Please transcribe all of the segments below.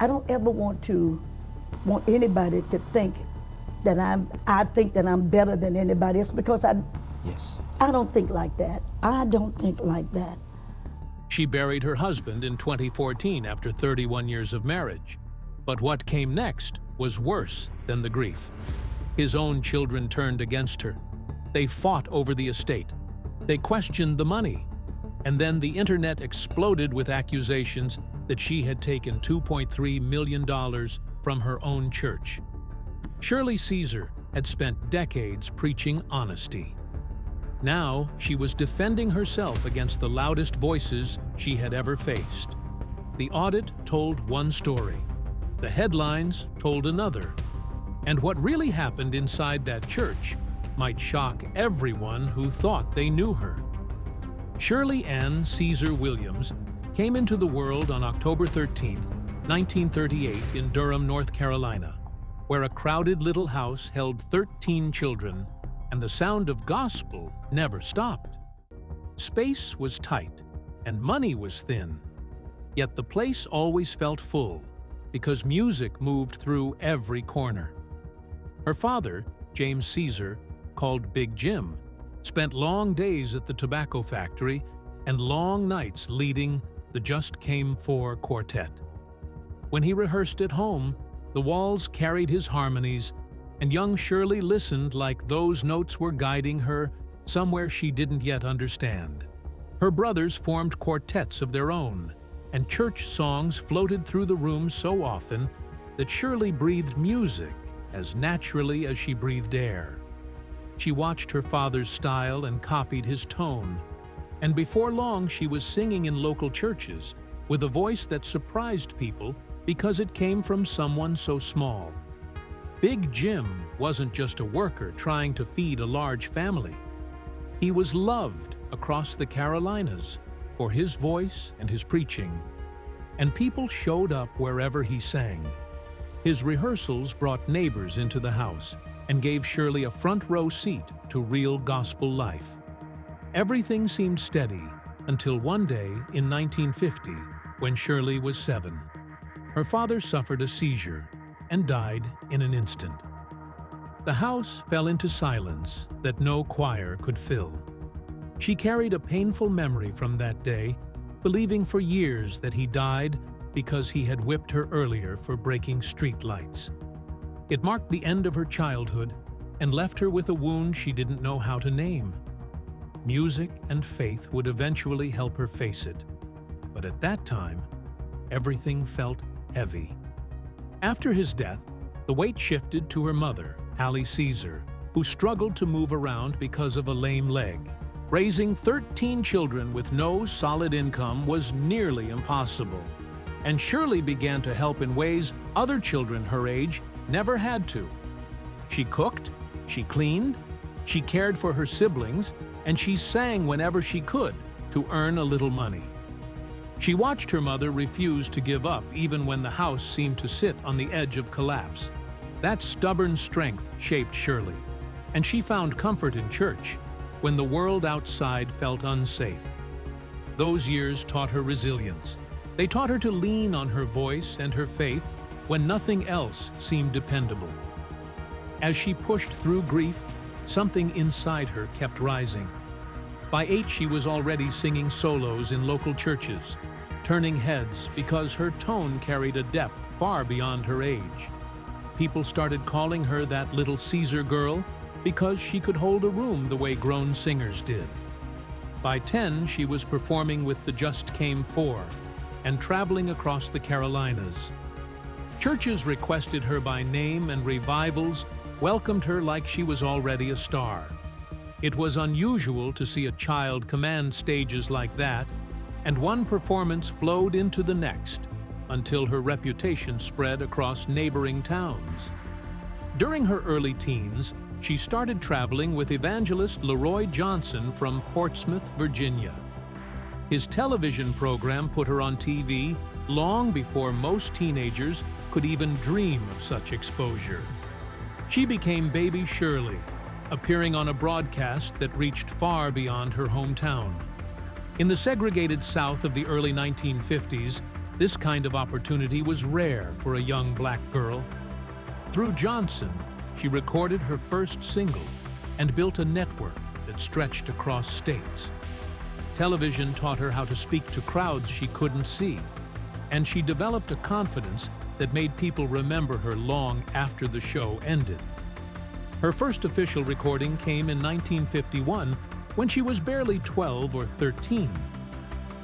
I don't ever want anybody to think that I think that I'm better than anybody else, because I don't think like that. I don't think like that. She buried her husband in 2014 after 31 years of marriage. But what came next was worse than the grief. His own children turned against her. They fought over the estate. They questioned the money. And then the internet exploded with accusations that she had taken $2.3 million from her own church. Shirley Caesar had spent decades preaching honesty. Now she was defending herself against the loudest voices she had ever faced. The audit told one story. The headlines told another. And what really happened inside that church might shock everyone who thought they knew her. Shirley Ann Caesar Williams came into the world on October 13, 1938 in Durham, North Carolina, where a crowded little house held 13 children, and the sound of gospel never stopped. Space was tight, and money was thin. Yet the place always felt full, because music moved through every corner. Her father, James Caesar, called Big Jim, spent long days at the tobacco factory and long nights leading the Just Came For quartet. When he rehearsed at home, the walls carried his harmonies, and young Shirley listened like those notes were guiding her somewhere she didn't yet understand. Her brothers formed quartets of their own, and church songs floated through the room so often that Shirley breathed music as naturally as she breathed air. She watched her father's style and copied his tone, and before long she was singing in local churches with a voice that surprised people because it came from someone so small. Big Jim wasn't just a worker trying to feed a large family. He was loved across the Carolinas for his voice and his preaching, and people showed up wherever he sang. His rehearsals brought neighbors into the house and gave Shirley a front-row seat to real gospel life. Everything seemed steady until one day in 1950, when Shirley was 7. Her father suffered a seizure and died in an instant. The house fell into silence that no choir could fill. She carried a painful memory from that day, believing for years that he died because he had whipped her earlier for breaking street lights. It marked the end of her childhood and left her with a wound she didn't know how to name. Music and faith would eventually help her face it, but at that time, everything felt heavy. After his death, the weight shifted to her mother, Shirley Caesar, who struggled to move around because of a lame leg. Raising 13 children with no solid income was nearly impossible, and Shirley began to help in ways other children her age never had to. She cooked, she cleaned, she cared for her siblings, and she sang whenever she could to earn a little money. She watched her mother refuse to give up even when the house seemed to sit on the edge of collapse. That stubborn strength shaped Shirley, and she found comfort in church when the world outside felt unsafe. Those years taught her resilience. They taught her to lean on her voice and her faith when nothing else seemed dependable. As she pushed through grief, something inside her kept rising. By 8, she was already singing solos in local churches, turning heads because her tone carried a depth far beyond her age. People started calling her that little Caesar girl because she could hold a room the way grown singers did. By 10, she was performing with the Just Came For and traveling across the Carolinas. Churches requested her by name, and revivals welcomed her like she was already a star. It was unusual to see a child command stages like that, and one performance flowed into the next until her reputation spread across neighboring towns. During her early teens, she started traveling with evangelist Leroy Johnson from Portsmouth, Virginia. His television program put her on TV long before most teenagers could even dream of such exposure. She became Baby Shirley, appearing on a broadcast that reached far beyond her hometown. In the segregated South of the early 1950s, This kind of opportunity was rare for a young black girl. Through Johnson, she recorded her first single and built a network that stretched across states. Television taught her how to speak to crowds she couldn't see, and she developed a confidence that made people remember her long after the show ended. Her first official recording came in 1951 when she was barely 12 or 13.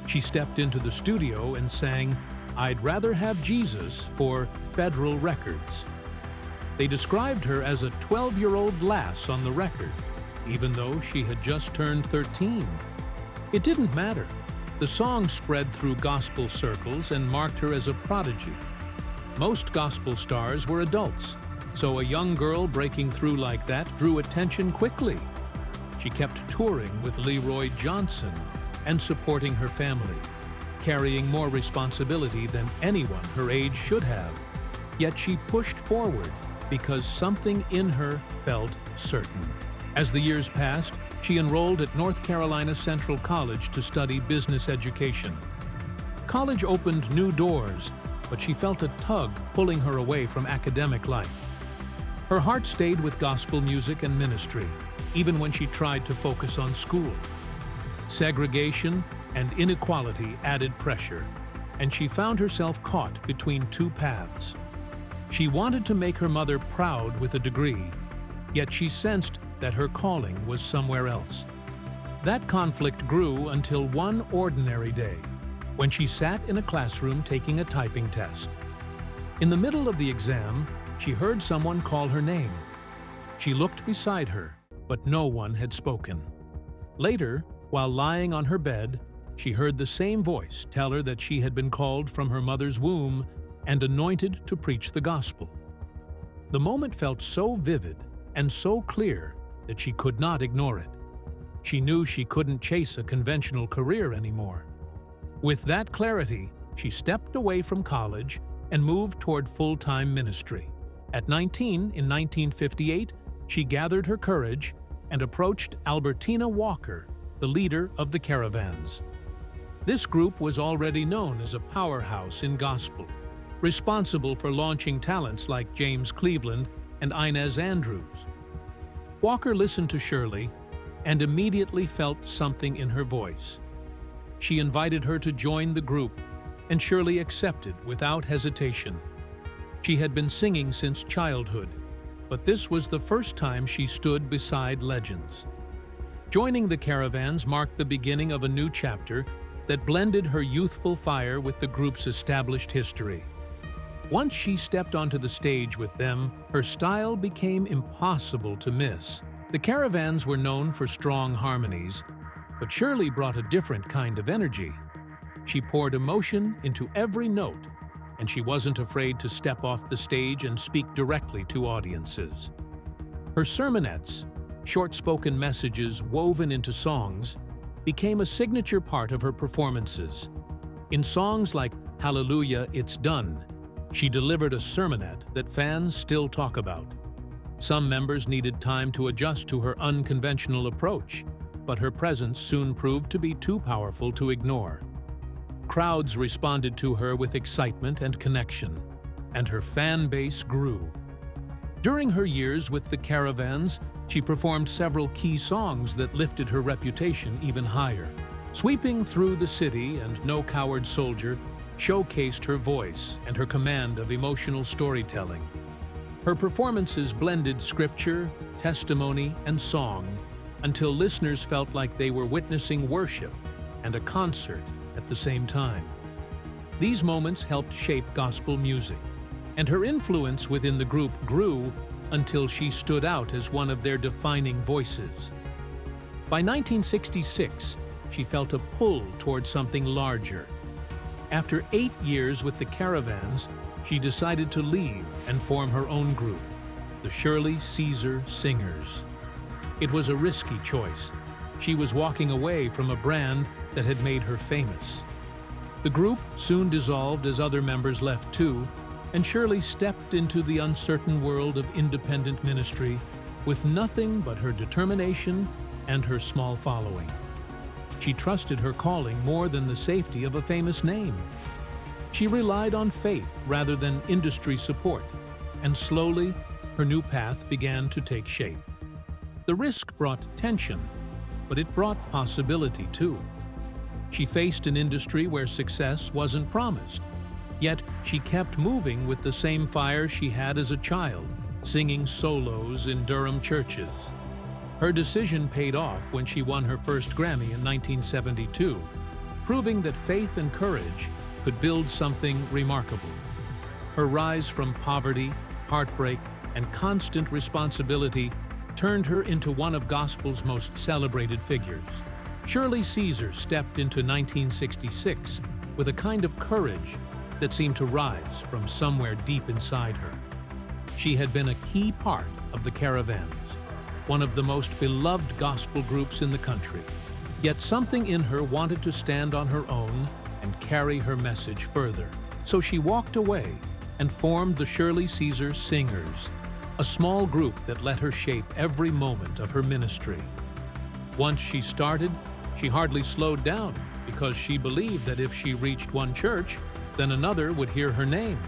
She stepped into the studio and sang "I'd Rather Have Jesus" for Federal Records. They described her as a 12-year-old lass on the record, even though she had just turned 13. It didn't matter. The song spread through gospel circles and marked her as a prodigy. Most gospel stars were adults, so a young girl breaking through like that drew attention quickly. She kept touring with Leroy Johnson and supporting her family, carrying more responsibility than anyone her age should have. Yet she pushed forward because something in her felt certain. As the years passed, she enrolled at North Carolina Central College to study business education. College opened new doors, but she felt a tug pulling her away from academic life. Her heart stayed with gospel music and ministry, even when she tried to focus on school. Segregation and inequality added pressure, and she found herself caught between two paths. She wanted to make her mother proud with a degree, yet she sensed that her calling was somewhere else. That conflict grew until one ordinary day, when she sat in a classroom taking a typing test. In the middle of the exam, she heard someone call her name. She looked beside her, but no one had spoken. Later, while lying on her bed, she heard the same voice tell her that she had been called from her mother's womb and anointed to preach the gospel. The moment felt so vivid and so clear that she could not ignore it. She knew she couldn't chase a conventional career anymore. With that clarity, she stepped away from college and moved toward full-time ministry. At 19, in 1958, she gathered her courage and approached Albertina Walker, the leader of the Caravans. This group was already known as a powerhouse in gospel, responsible for launching talents like James Cleveland and Inez Andrews. Walker listened to Shirley and immediately felt something in her voice. She invited her to join the group, and Shirley accepted without hesitation. She had been singing since childhood, but this was the first time she stood beside legends. Joining the Caravans marked the beginning of a new chapter that blended her youthful fire with the group's established history. Once she stepped onto the stage with them, her style became impossible to miss. The Caravans were known for strong harmonies, but Shirley brought a different kind of energy. She poured emotion into every note, and she wasn't afraid to step off the stage and speak directly to audiences. Her sermonettes, short-spoken messages woven into songs, became a signature part of her performances. In songs like "Hallelujah, It's Done," she delivered a sermonette that fans still talk about. Some members needed time to adjust to her unconventional approach, but her presence soon proved to be too powerful to ignore. Crowds responded to her with excitement and connection, and her fan base grew. During her years with the Caravans, she performed several key songs that lifted her reputation even higher. "Sweeping Through the City" and "No Coward Soldier" showcased her voice and her command of emotional storytelling. Her performances blended scripture, testimony, and song until listeners felt like they were witnessing worship and a concert at the same time. These moments helped shape gospel music, and her influence within the group grew until she stood out as one of their defining voices. By 1966, she felt a pull toward something larger. After 8 years with the Caravans, she decided to leave and form her own group, the Shirley Caesar Singers. It was a risky choice. She was walking away from a brand that had made her famous. The group soon dissolved as other members left too, and Shirley stepped into the uncertain world of independent ministry with nothing but her determination and her small following. She trusted her calling more than the safety of a famous name. She relied on faith rather than industry support, and slowly, her new path began to take shape. The risk brought tension, but it brought possibility too. She faced an industry where success wasn't promised, yet she kept moving with the same fire she had as a child, singing solos in Durham churches. Her decision paid off when she won her first Grammy in 1972, proving that faith and courage could build something remarkable. Her rise from poverty, heartbreak, and constant responsibility turned her into one of gospel's most celebrated figures. Shirley Caesar stepped into 1966 with a kind of courage that seemed to rise from somewhere deep inside her. She had been a key part of the Caravans, one of the most beloved gospel groups in the country. Yet something in her wanted to stand on her own and carry her message further. So she walked away and formed the Shirley Caesar Singers, a small group that let her shape every moment of her ministry. Once she started, she hardly slowed down because she believed that if she reached one church, then another would hear her name,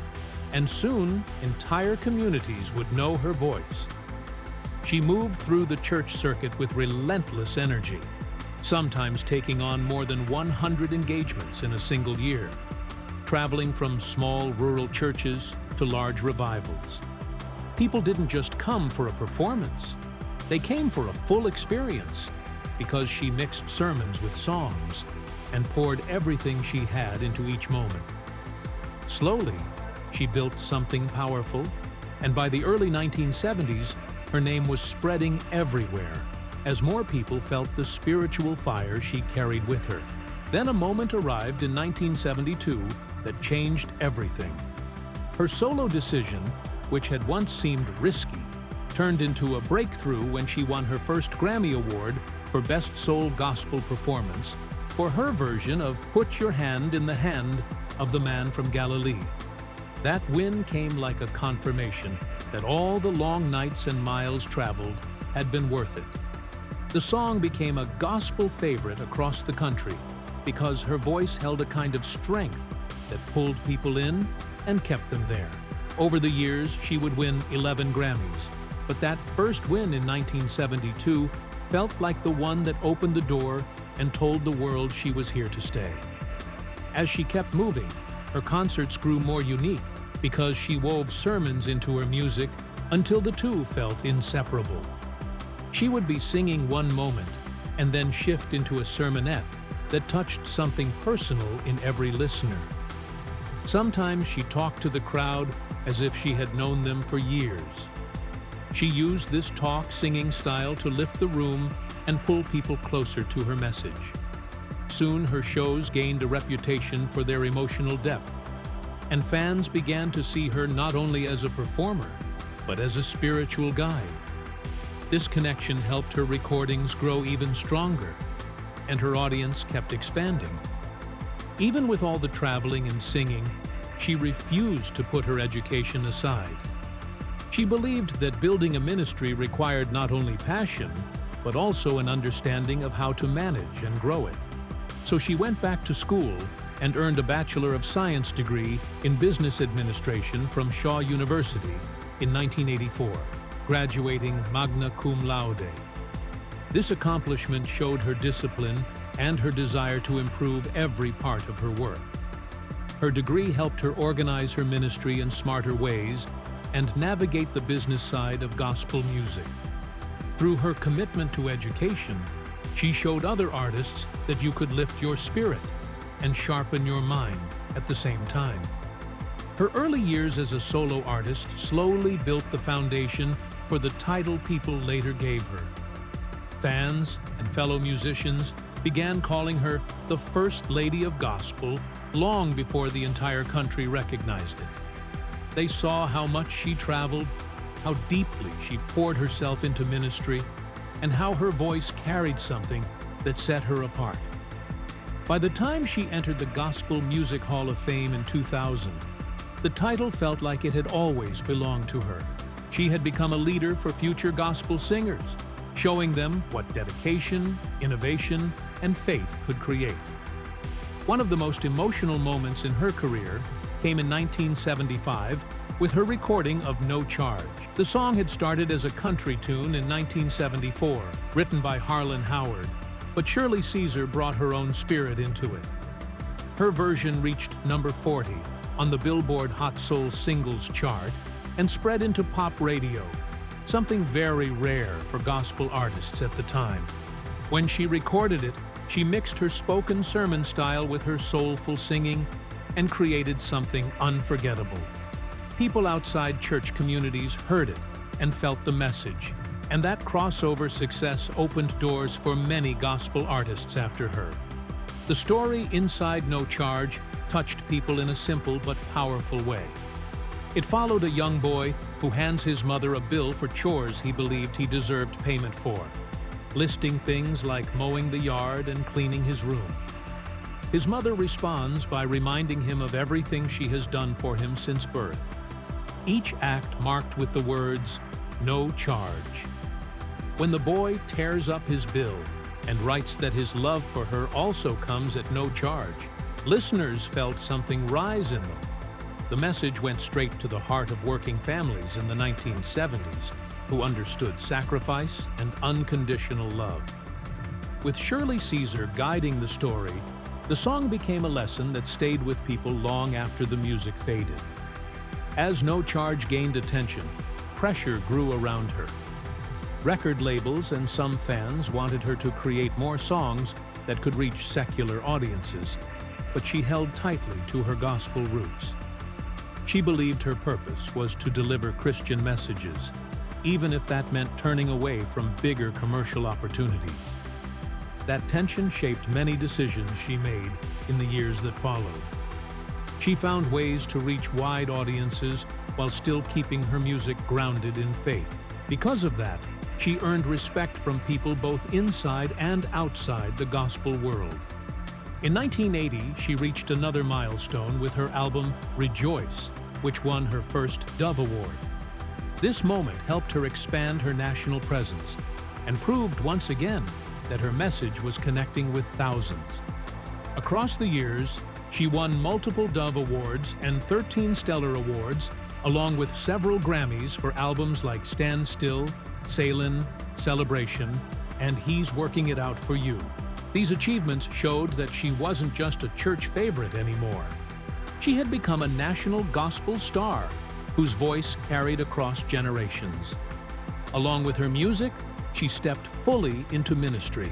and soon entire communities would know her voice. She moved through the church circuit with relentless energy, sometimes taking on more than 100 engagements in a single year, traveling from small rural churches to large revivals. People didn't just come for a performance, they came for a full experience because she mixed sermons with songs and poured everything she had into each moment. Slowly, she built something powerful, and by the early 1970s, her name was spreading everywhere as more people felt the spiritual fire she carried with her. Then a moment arrived in 1972 that changed everything. Her solo decision, which had once seemed risky, turned into a breakthrough when she won her first Grammy Award for Best Soul Gospel Performance for her version of Put Your Hand in the Hand of the Man from Galilee. That win came like a confirmation that all the long nights and miles traveled had been worth it. The song became a gospel favorite across the country because her voice held a kind of strength that pulled people in and kept them there. Over the years, she would win 11 Grammys, but that first win in 1972 felt like the one that opened the door and told the world she was here to stay. As she kept moving, her concerts grew more unique because she wove sermons into her music until the two felt inseparable. She would be singing one moment and then shift into a sermonette that touched something personal in every listener. Sometimes she talked to the crowd as if she had known them for years. She used this talk-singing style to lift the room and pull people closer to her message. Soon her shows gained a reputation for their emotional depth, and fans began to see her not only as a performer, but as a spiritual guide. This connection helped her recordings grow even stronger, and her audience kept expanding. Even with all the traveling and singing, she refused to put her education aside. She believed that building a ministry required not only passion, but also an understanding of how to manage and grow it. So she went back to school and earned a Bachelor of Science degree in Business Administration from Shaw University in 1984, graduating magna cum laude. This accomplishment showed her discipline and her desire to improve every part of her work. Her degree helped her organize her ministry in smarter ways and navigate the business side of gospel music. Through her commitment to education, she showed other artists that you could lift your spirit and sharpen your mind at the same time. Her early years as a solo artist slowly built the foundation for the title people later gave her. Fans and fellow musicians began calling her the First Lady of Gospel long before the entire country recognized it. They saw how much she traveled, how deeply she poured herself into ministry, and how her voice carried something that set her apart. By the time she entered the Gospel Music Hall of Fame in 2000, the title felt like it had always belonged to her. She had become a leader for future gospel singers, showing them what dedication, innovation, and faith could create. One of the most emotional moments in her career came in 1975 with her recording of No Charge. The song had started as a country tune in 1974, written by Harlan Howard, but Shirley Caesar brought her own spirit into it. Her version reached number 40 on the Billboard Hot Soul Singles chart and spread into pop radio, something very rare for gospel artists at the time. When she recorded it, she mixed her spoken sermon style with her soulful singing and created something unforgettable. People outside church communities heard it and felt the message, and that crossover success opened doors for many gospel artists after her. The story inside No Charge touched people in a simple but powerful way. It followed a young boy who hands his mother a bill for chores he believed he deserved payment for, listing things like mowing the yard and cleaning his room. His mother responds by reminding him of everything she has done for him since birth. Each act marked with the words, "No charge." When the boy tears up his bill and writes that his love for her also comes at no charge, listeners felt something rise in them. The message went straight to the heart of working families in the 1970s who understood sacrifice and unconditional love. With Shirley Caesar guiding the story, the song became a lesson that stayed with people long after the music faded. As No Charge gained attention, pressure grew around her. Record labels and some fans wanted her to create more songs that could reach secular audiences, but she held tightly to her gospel roots. She believed her purpose was to deliver Christian messages, even if that meant turning away from bigger commercial opportunities. That tension shaped many decisions she made in the years that followed. She found ways to reach wide audiences while still keeping her music grounded in faith. Because of that, she earned respect from people both inside and outside the gospel world. In 1980, she reached another milestone with her album Rejoice, which won her first Dove Award. This moment helped her expand her national presence and proved once again that her message was connecting with thousands. Across the years, she won multiple Dove Awards and 13 Stellar Awards, along with several Grammys for albums like Stand Still, Sailin', Celebration, and He's Working It Out for You. These achievements showed that she wasn't just a church favorite anymore. She had become a national gospel star whose voice carried across generations. Along with her music, she stepped fully into ministry.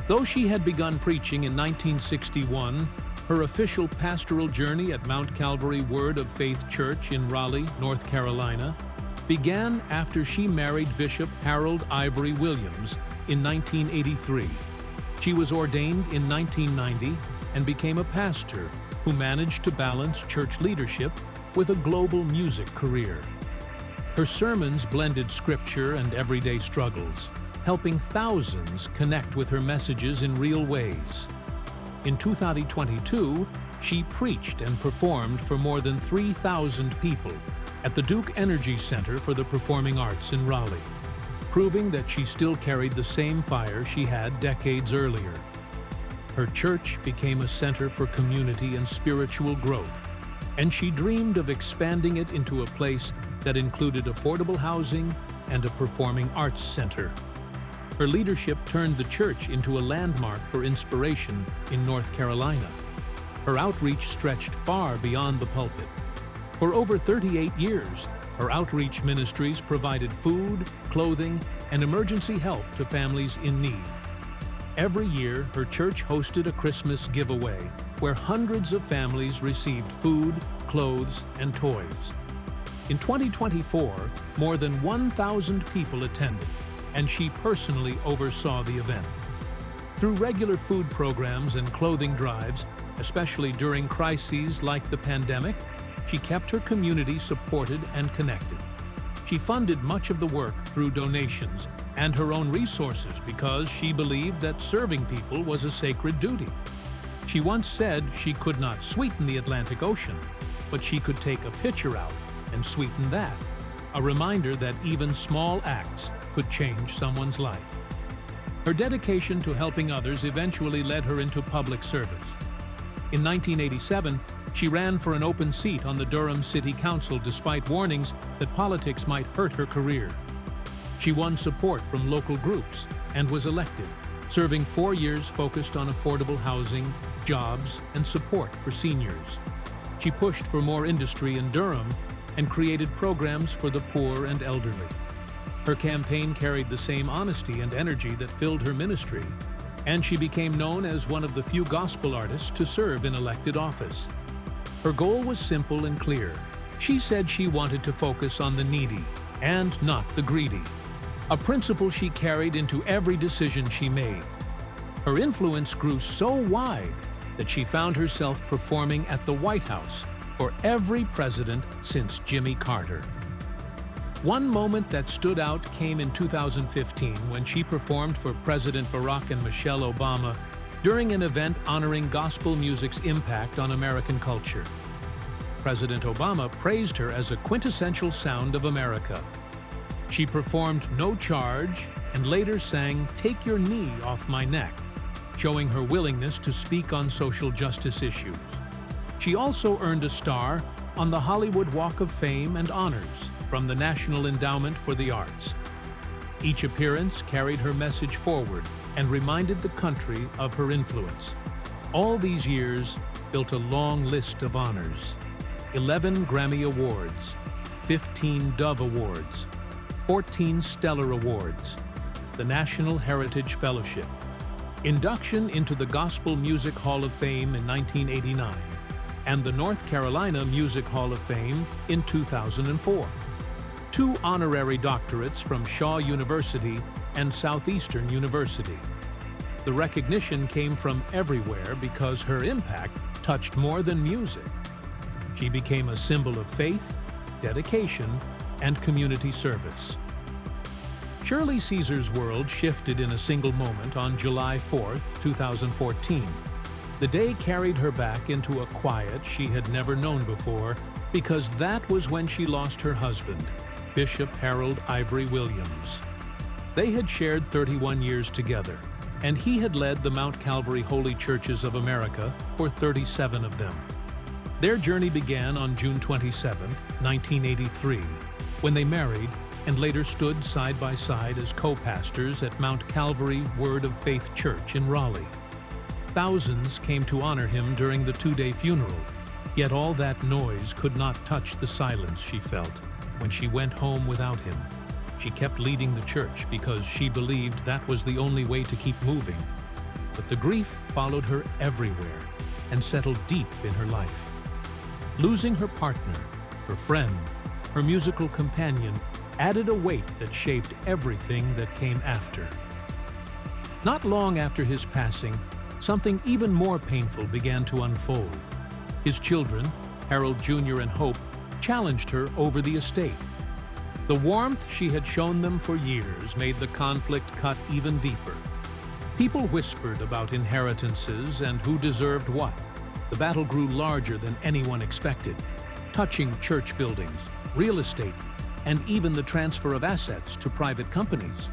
Though she had begun preaching in 1961, her official pastoral journey at Mount Calvary Word of Faith Church in Raleigh, North Carolina, began after she married Bishop Harold Ivory Williams in 1983. She was ordained in 1990 and became a pastor who managed to balance church leadership with a global music career. Her sermons blended scripture and everyday struggles, helping thousands connect with her messages in real ways. In 2022, she preached and performed for more than 3,000 people at the Duke Energy Center for the Performing Arts in Raleigh, proving that she still carried the same fire she had decades earlier. Her church became a center for community and spiritual growth, and she dreamed of expanding it into a place that included affordable housing and a performing arts center. Her leadership turned the church into a landmark for inspiration in North Carolina. Her outreach stretched far beyond the pulpit. For over 38 years, her outreach ministries provided food, clothing, and emergency help to families in need. Every year, her church hosted a Christmas giveaway where hundreds of families received food, clothes, and toys. In 2024, more than 1,000 people attended, and she personally oversaw the event. Through regular food programs and clothing drives, especially during crises like the pandemic, she kept her community supported and connected. She funded much of the work through donations and her own resources because she believed that serving people was a sacred duty. She once said she could not sweeten the Atlantic Ocean, but she could take a pitcher out and sweeten that, a reminder that even small acts could change someone's life. Her dedication to helping others eventually led her into public service. In 1987, she ran for an open seat on the Durham City Council despite warnings that politics might hurt her career. She won support from local groups and was elected, serving 4 years focused on affordable housing, jobs, and support for seniors. She pushed for more industry in Durham and created programs for the poor and elderly. Her campaign carried the same honesty and energy that filled her ministry, and she became known as one of the few gospel artists to serve in elected office. Her goal was simple and clear. She said she wanted to focus on the needy and not the greedy, a principle she carried into every decision she made. Her influence grew so wide that she found herself performing at the White House for every president since Jimmy Carter. One moment that stood out came in 2015 when she performed for President Barack and Michelle Obama during an event honoring gospel music's impact on American culture. President Obama praised her as a quintessential sound of America. She performed no charge and later sang "Take Your Knee Off My Neck," showing her willingness to speak on social justice issues. She also earned a star on the Hollywood Walk of Fame and Honors from the National Endowment for the Arts. Each appearance carried her message forward and reminded the country of her influence. All these years built a long list of honors: 11 Grammy Awards, 15 Dove Awards, 14 Stellar Awards, the National Heritage Fellowship, induction into the Gospel Music Hall of Fame in 1989, and the North Carolina Music Hall of Fame in 2004. 2 honorary doctorates from Shaw University and Southeastern University. The recognition came from everywhere because her impact touched more than music. She became a symbol of faith, dedication, and community service. Shirley Caesar's world shifted in a single moment on July 4, 2014. The day carried her back into a quiet she had never known before, because that was when she lost her husband, Bishop Harold Ivory Williams. They had shared 31 years together, and he had led the Mount Calvary Holy Churches of America for 37 of them. Their journey began on June 27, 1983, when they married and later stood side by side as co-pastors at Mount Calvary Word of Faith Church in Raleigh. Thousands came to honor him during the 2-day funeral, yet all that noise could not touch the silence she felt when she went home without him. She kept leading the church because she believed that was the only way to keep moving. But the grief followed her everywhere and settled deep in her life. Losing her partner, her friend, her musical companion added a weight that shaped everything that came after. Not long after his passing, something even more painful began to unfold. His children, Harold Jr. and Hope, challenged her over the estate. The warmth she had shown them for years made the conflict cut even deeper. People whispered about inheritances and who deserved what. The battle grew larger than anyone expected, touching church buildings, real estate, and even the transfer of assets to private companies.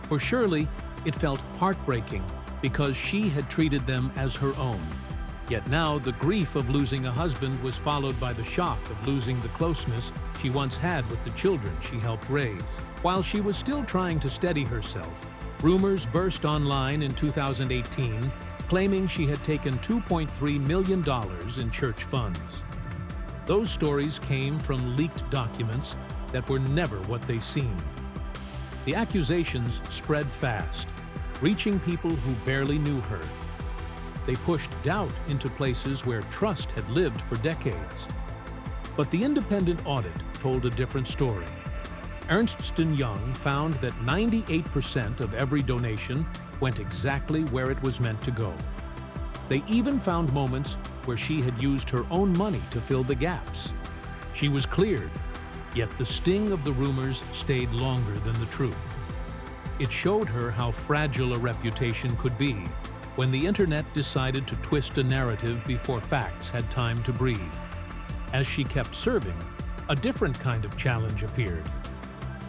For Shirley, it felt heartbreaking because she had treated them as her own. Yet now the grief of losing a husband was followed by the shock of losing the closeness she once had with the children she helped raise. While she was still trying to steady herself, rumors burst online in 2018 claiming she had taken $2.3 million in church funds. Those stories came from leaked documents that were never what they seemed. The accusations spread fast, reaching people who barely knew her. They pushed doubt into places where trust had lived for decades. But the independent audit told a different story. Ernst & Young found that 98% of every donation went exactly where it was meant to go. They even found moments where she had used her own money to fill the gaps. She was cleared, yet the sting of the rumors stayed longer than the truth. It showed her how fragile a reputation could be when the internet decided to twist a narrative before facts had time to breathe. As she kept serving, a different kind of challenge appeared.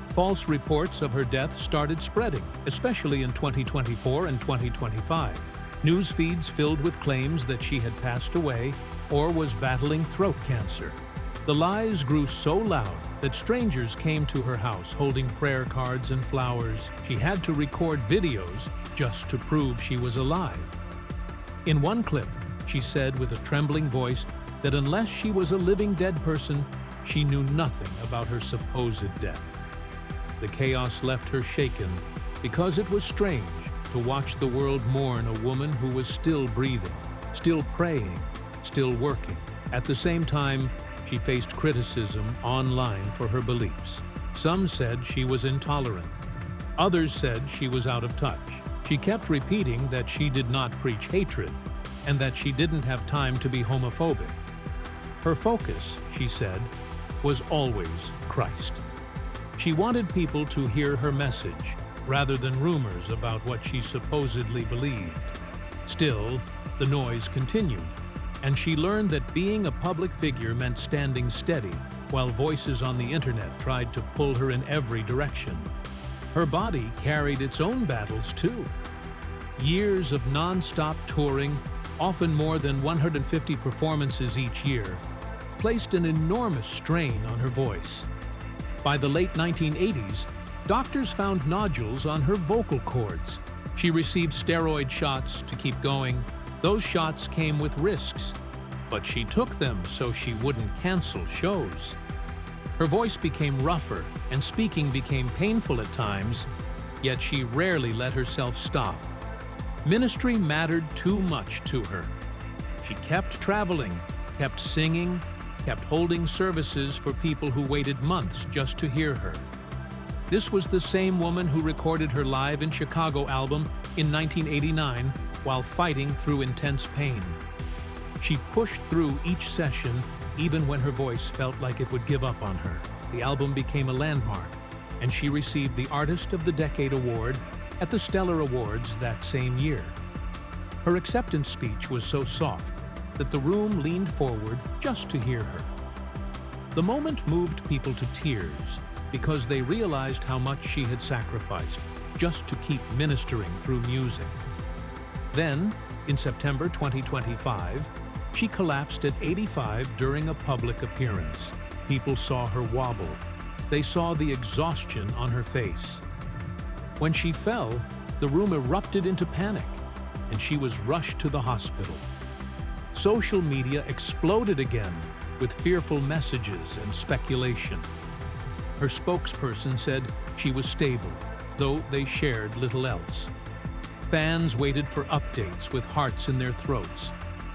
False reports of her death started spreading, especially in 2024 and 2025. News feeds filled with claims that she had passed away or was battling throat cancer. The lies grew so loud that strangers came to her house holding prayer cards and flowers. She had to record videos just to prove she was alive. In one clip, she said with a trembling voice that unless she was a living dead person, she knew nothing about her supposed death. The chaos left her shaken because it was strange to watch the world mourn a woman who was still breathing, still praying, still working. At the same time, she faced criticism online for her beliefs. Some said she was intolerant. Others said she was out of touch. She kept repeating that she did not preach hatred and that she didn't have time to be homophobic. Her focus, she said, was always Christ. She wanted people to hear her message rather than rumors about what she supposedly believed. Still, the noise continued, and she learned that being a public figure meant standing steady while voices on the internet tried to pull her in every direction. Her body carried its own battles too. Years of non-stop touring, often more than 150 performances each year, placed an enormous strain on her voice. By the late 1980s, doctors found nodules on her vocal cords. She received steroid shots to keep going. Those shots came with risks, but she took them so she wouldn't cancel shows. Her voice became rougher and speaking became painful at times, yet she rarely let herself stop. Ministry mattered too much to her. She kept traveling, kept singing, kept holding services for people who waited months just to hear her. This was the same woman who recorded her Live in Chicago album in 1989 while fighting through intense pain. She pushed through each session even when her voice felt like it would give up on her. The album became a landmark, and she received the Artist of the Decade award at the Stellar Awards that same year. Her acceptance speech was so soft that the room leaned forward just to hear her. The moment moved people to tears because they realized how much she had sacrificed just to keep ministering through music. Then, in September 2025, she collapsed at 85 during a public appearance. People saw her wobble. They saw the exhaustion on her face. When she fell, the room erupted into panic, and she was rushed to the hospital. Social media exploded again with fearful messages and speculation. Her spokesperson said she was stable, though they shared little else. Fans waited for updates with hearts in their throats,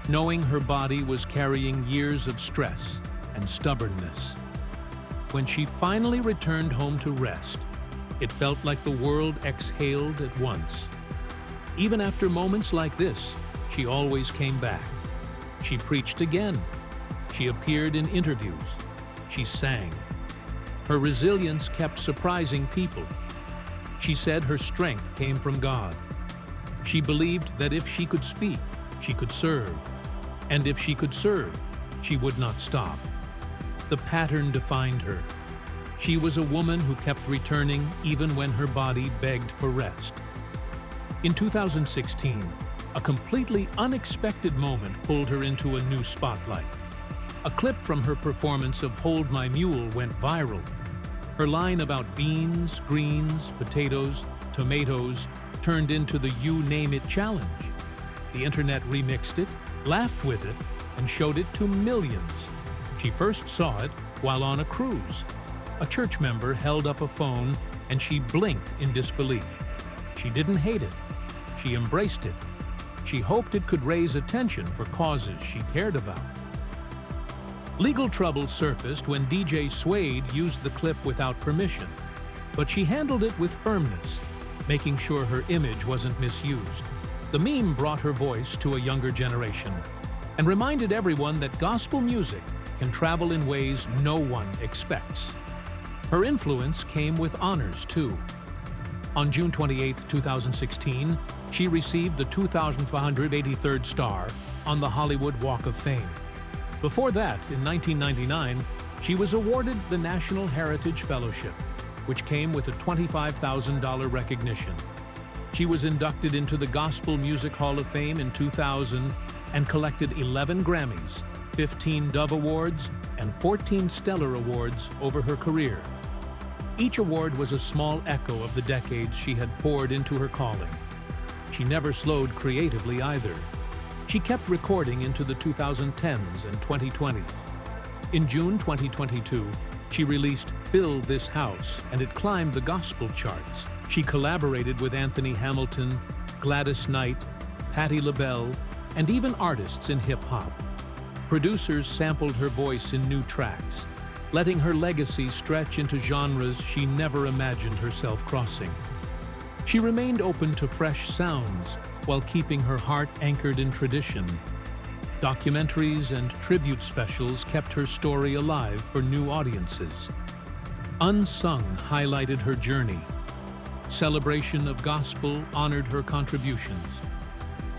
knowing her body was carrying years of stress and stubbornness. When she finally returned home to rest, it felt like the world exhaled at once. Even after moments like this, she always came back. She preached again. She appeared in interviews. She sang. Her resilience kept surprising people. She said her strength came from God. She believed that if she could speak, she could serve. And if she could serve, she would not stop. The pattern defined her. She was a woman who kept returning even when her body begged for rest. In 2016, a completely unexpected moment pulled her into a new spotlight. A clip from her performance of Hold My Mule went viral. Her line about beans, greens, potatoes, tomatoes turned into the You Name It challenge. The internet remixed it, laughed with it, and showed it to millions. She first saw it while on a cruise. A church member held up a phone and she blinked in disbelief. She didn't hate it. She embraced it. She hoped it could raise attention for causes she cared about. Legal trouble surfaced when DJ Suede used the clip without permission, but she handled it with firmness, making sure her image wasn't misused. The meme brought her voice to a younger generation and reminded everyone that gospel music can travel in ways no one expects. Her influence came with honors, too. On June 28, 2016, she received the 2,583rd star on the Hollywood Walk of Fame. Before that, in 1999, she was awarded the National Heritage Fellowship, which came with a $25,000 recognition. She was inducted into the Gospel Music Hall of Fame in 2000 and collected 11 Grammys, 15 Dove Awards, and 14 Stellar Awards over her career. Each award was a small echo of the decades she had poured into her calling. She never slowed creatively either. She kept recording into the 2010s and 2020s. In June 2022, she released Fill This House, and it climbed the gospel charts. She collaborated with Anthony Hamilton, Gladys Knight, Patti LaBelle, and even artists in hip-hop. Producers sampled her voice in new tracks, letting her legacy stretch into genres she never imagined herself crossing. She remained open to fresh sounds while keeping her heart anchored in tradition. Documentaries and tribute specials kept her story alive for new audiences. Unsung highlighted her journey. Celebration of Gospel honored her contributions.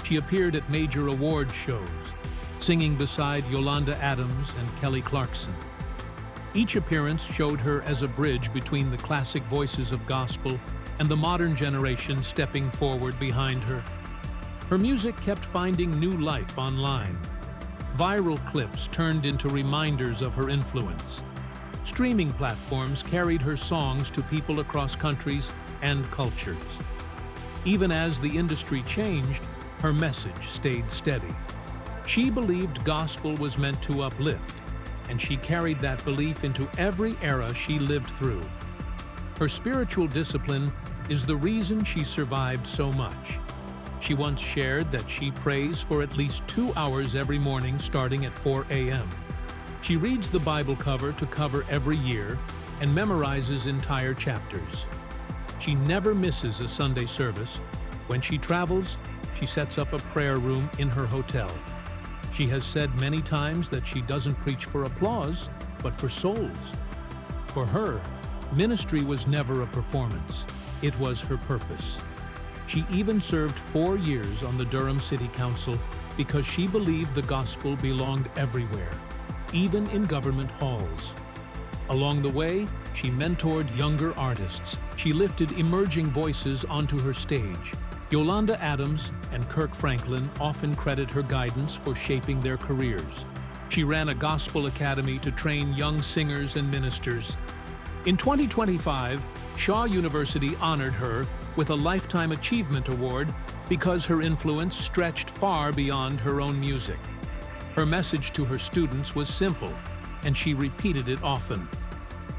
She appeared at major award shows, singing beside Yolanda Adams and Kelly Clarkson. Each appearance showed her as a bridge between the classic voices of gospel and the modern generation stepping forward behind her. Her music kept finding new life online. Viral clips turned into reminders of her influence. Streaming platforms carried her songs to people across countries and cultures. Even as the industry changed, her message stayed steady. She believed gospel was meant to uplift, and she carried that belief into every era she lived through. Her spiritual discipline is the reason she survived so much. She once shared that she prays for at least 2 hours every morning starting at 4 a.m. She reads the Bible cover to cover every year and memorizes entire chapters. She never misses a Sunday service. When she travels, she sets up a prayer room in her hotel. She has said many times that she doesn't preach for applause, but for souls. For her, ministry was never a performance. It was her purpose. She even served 4 years on the Durham City Council because she believed the gospel belonged everywhere, even in government halls. Along the way, she mentored younger artists. She lifted emerging voices onto her stage. Yolanda Adams and Kirk Franklin often credit her guidance for shaping their careers. She ran a gospel academy to train young singers and ministers. In 2025, Shaw University honored her with a Lifetime Achievement Award because her influence stretched far beyond her own music. Her message to her students was simple, and she repeated it often.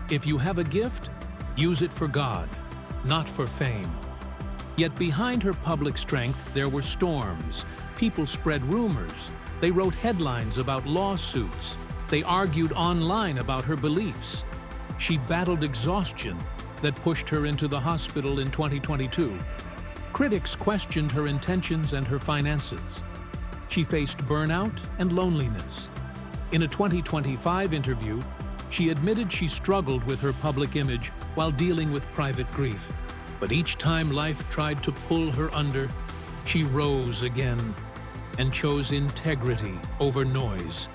If you have a gift, use it for God, not for fame. Yet behind her public strength, there were storms. People spread rumors. They wrote headlines about lawsuits. They argued online about her beliefs. She battled exhaustion that pushed her into the hospital in 2022. Critics questioned her intentions and her finances. She faced burnout and loneliness. In a 2025 interview, she admitted she struggled with her public image while dealing with private grief. But each time life tried to pull her under, she rose again and chose integrity over noise.